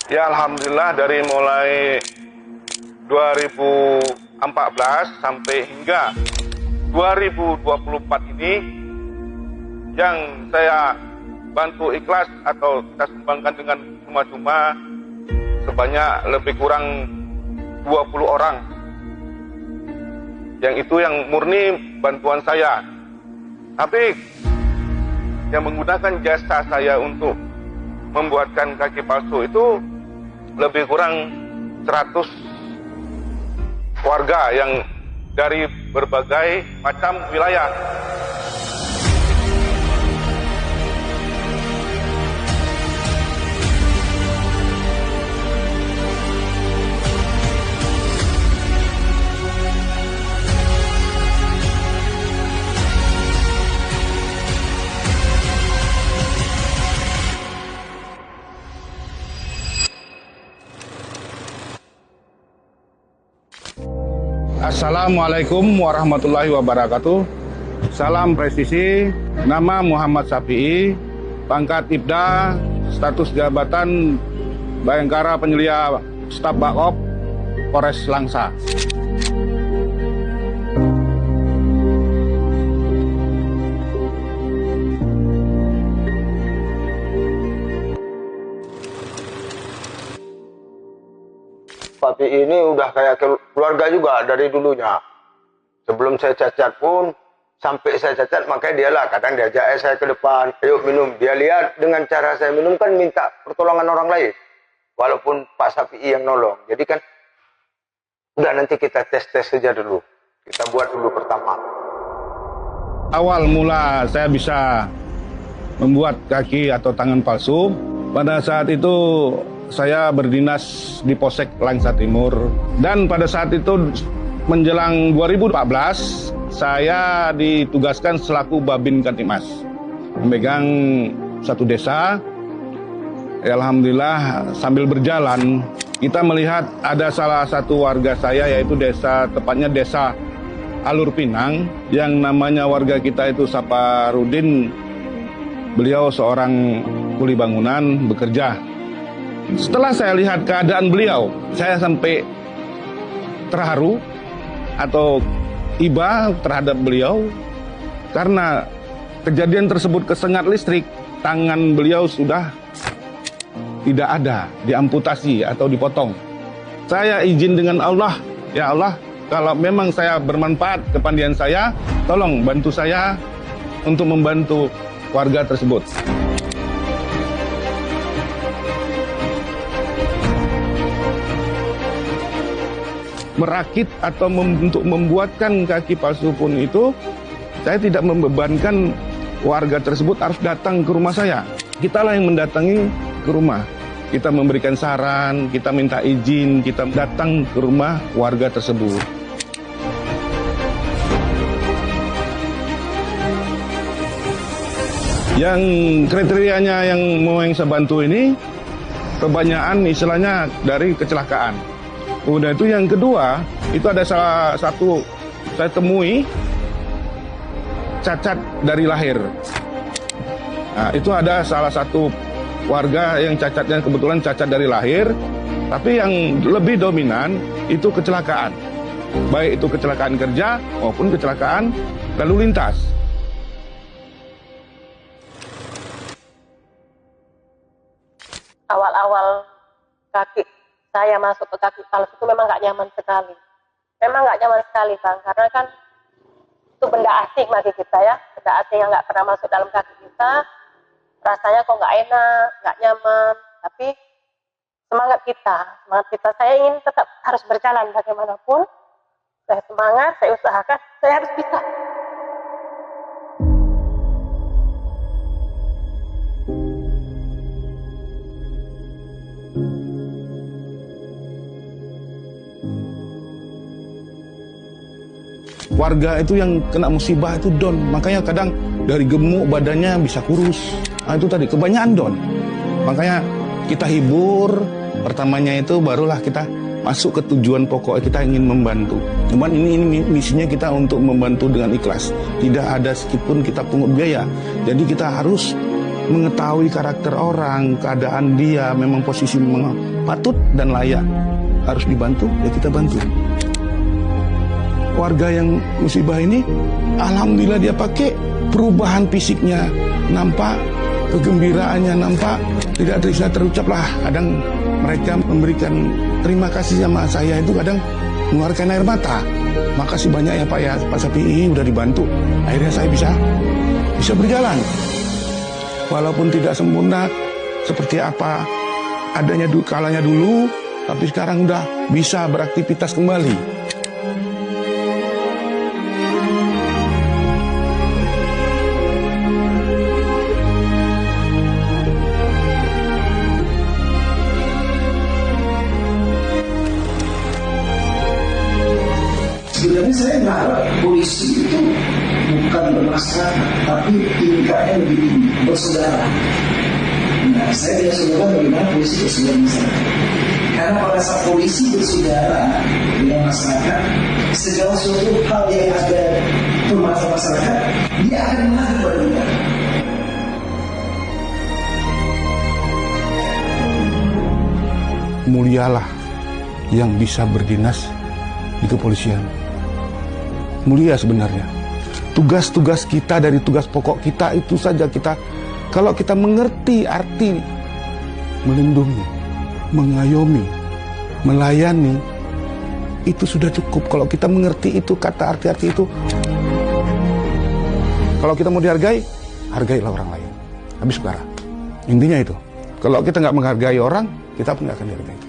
Ya alhamdulillah dari mulai 2014 sampai hingga 2024 ini yang saya bantu ikhlas atau kita sumbangkan dengan cuma-cuma sebanyak lebih kurang 20 orang. Yang itu yang murni bantuan saya. Tapi yang menggunakan jasa saya untuk membuatkan kaki palsu itu lebih kurang 100 warga yang dari berbagai macam wilayah. Assalamualaikum warahmatullahi wabarakatuh. Salam presisi. Nama Muhammad Syafi'i, pangkat Ibda, status jabatan Bayangkara Penyelia Staf Bakop Polres Langsa. Papi ini udah kayak keluarga juga dari dulunya. Sebelum saya cacat pun, sampai saya cacat, makanya dialah kadang diajak saya ke depan, ayo minum. Dia lihat dengan cara saya minum kan minta pertolongan orang lain. Walaupun Pak Syafi'i yang nolong. Jadi kan, udah nanti kita tes-tes saja dulu. Kita buat dulu pertama. Awal mula saya bisa membuat kaki atau tangan palsu, pada saat itu saya berdinas di Polsek Langsa Timur, dan pada saat itu menjelang 2014 saya ditugaskan selaku Babin Kantimas memegang satu desa. Alhamdulillah sambil berjalan kita melihat ada salah satu warga saya, yaitu tepatnya desa Alur Pinang, yang namanya warga kita itu Saparudin. Beliau seorang kuli bangunan bekerja. Setelah saya lihat keadaan beliau, saya sampai terharu atau iba terhadap beliau karena kejadian tersebut kesengat listrik. Tangan beliau sudah tidak ada, diamputasi atau dipotong. Saya izin dengan Allah, ya Allah, kalau memang saya bermanfaat kepandian saya, tolong bantu saya untuk membantu warga tersebut. Merakit atau untuk membuatkan kaki palsu pun itu, saya tidak membebankan warga tersebut harus datang ke rumah saya. Kitalah yang mendatangi ke rumah. Kita memberikan saran, kita minta izin, kita datang ke rumah warga tersebut. Yang kriterianya yang mau saya bantu ini, kebanyakan istilahnya dari kecelakaan. Udah itu yang kedua, itu ada salah satu saya temui cacat dari lahir. Nah, itu ada salah satu warga yang cacatnya kebetulan cacat dari lahir, tapi yang lebih dominan itu kecelakaan. Baik itu kecelakaan kerja maupun kecelakaan lalu lintas. Awal-awal kaki saya masuk ke kaki palsu itu memang nggak nyaman sekali. Memang nggak nyaman sekali, Bang, karena kan itu benda asing bagi kita ya, benda asing yang nggak pernah masuk dalam kaki kita. Rasanya kok nggak enak, nggak nyaman. Tapi semangat kita, saya ingin tetap harus berjalan bagaimanapun. Saya semangat, saya usahakan, saya harus bisa. Warga itu yang kena musibah itu down, makanya kadang dari gemuk badannya bisa kurus. Nah, itu tadi kebanyakan down. Makanya kita hibur, pertamanya itu barulah kita masuk ke tujuan pokok, kita ingin membantu. Cuman ini misinya kita untuk membantu dengan ikhlas. Tidak ada sedikitpun kita pungut biaya. Jadi kita harus mengetahui karakter orang, keadaan dia, memang posisi memang patut dan layak harus dibantu, ya kita bantu. Warga yang musibah ini, alhamdulillah dia pakai perubahan fisiknya nampak, kegembiraannya nampak, tidak bisa terucap lah. Kadang mereka memberikan terima kasih sama saya itu kadang mengeluarkan air mata. Makasih banyak ya Pak ya, Pak Sapi'i udah dibantu. Akhirnya saya bisa berjalan. Walaupun tidak sempurna seperti apa adanya kalanya dulu, tapi sekarang udah bisa beraktivitas kembali. Sebenarnya saya berharap polisi itu bukan bermasyarakat, tapi tingkatnya lebih tinggi, bersaudara. Nah, saya tidak saudara bagaimana polisi bersaudara masyarakat. Karena pada saat polisi bersaudara dengan masyarakat, segala suatu hal yang ada permasalahan masyarakat, dia akan mengadu pada kita. Mulialah yang bisa berdinas di kepolisian. Mulia sebenarnya. Tugas-tugas kita dari tugas pokok kita itu saja kalau kita mengerti arti melindungi, mengayomi, melayani, itu sudah cukup. Kalau kita mengerti itu, kata arti-arti itu, kalau kita mau dihargai, hargailah orang lain. Habis bicara. Intinya itu. Kalau kita nggak menghargai orang, kita pun nggak akan dihargai.